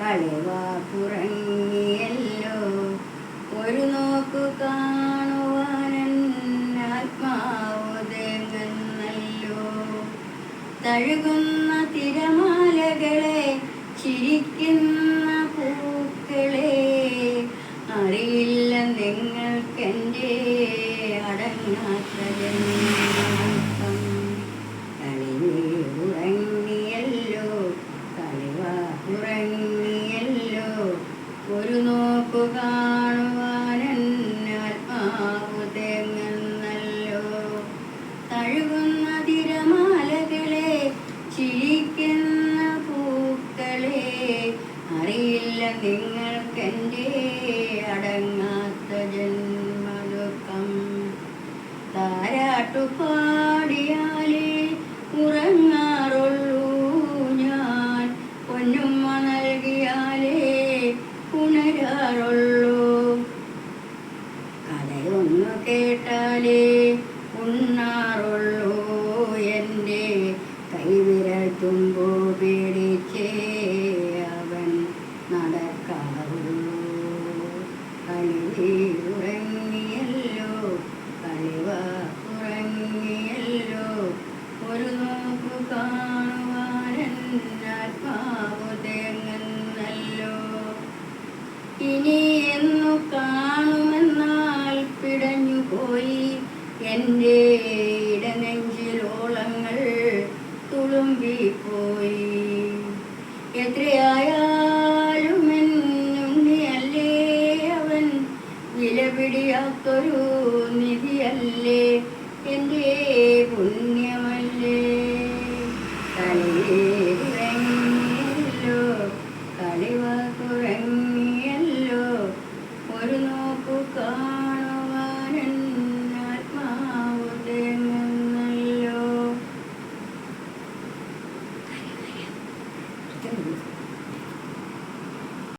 കളിവാക്കുറങ്ങിയല്ലോ. ഒരു നോക്കു കാണുവാനാത്മാവു തേങ്ങുന്നല്ലോ. തഴുകുന്ന തിരമാലകളെ, ചിരിക്കുന്ന പൂക്കളെ, അറിയില്ല നിങ്ങൾക്കെൻ്റെ അടങ്ങാത്ത ജന്മം. കളിവാക്കുറങ്ങിയല്ലോ, കളിവാക്കുറങ്ങിയല്ലോ. ഒരു നോക്കു കാണുവാനാത്മാവു തേങ്ങുന്നല്ലോ. തഴുകുന്ന തിരമാലകളെ, ചിരിക്കുന്ന പൂക്കളെ, അറിയില്ല നിങ്ങൾക്കെൻ്റെ അടങ്ങാത്ത ജന്മദുഃഖം. താരാട്ടുപാടിയാലേ ഉറങ്ങാറുള്ളൂ ഞാൻ, പൊന്നുമ്മ നൽകിയാലേ ഉണരാറുള്ളൂ. കഥയൊന്നു കേട്ടാലേ ഉണ്ണാറുള്ളൂ. എൻ്റെ കൈവിരൽ തുമ്പു പിടിച്ചേ അവൻ നടക്കാറുള്ളൂ. കളിവാക്കുറങ്ങിയല്ലോ, കളിവാക്കുറങ്ങിയല്ലോ. ഒരു നോക്കു കാണുവാനാത്മാവു തേങ്ങുന്നല്ലോ. ഇനി എന്നു കാണുമെന്നാൽ പിടഞ്ഞുപോയി എൻ്റെ ഇടനെഞ്ചിലോളങ്ങൾ തുളുമ്പിപ്പോയി. എത്രയായാലും എന്നുണ്ണിയല്ലേ അവൻ, വിലപിടിയാത്തൊരു നിധിയല്ലേ എൻ്റെ പുണ്യം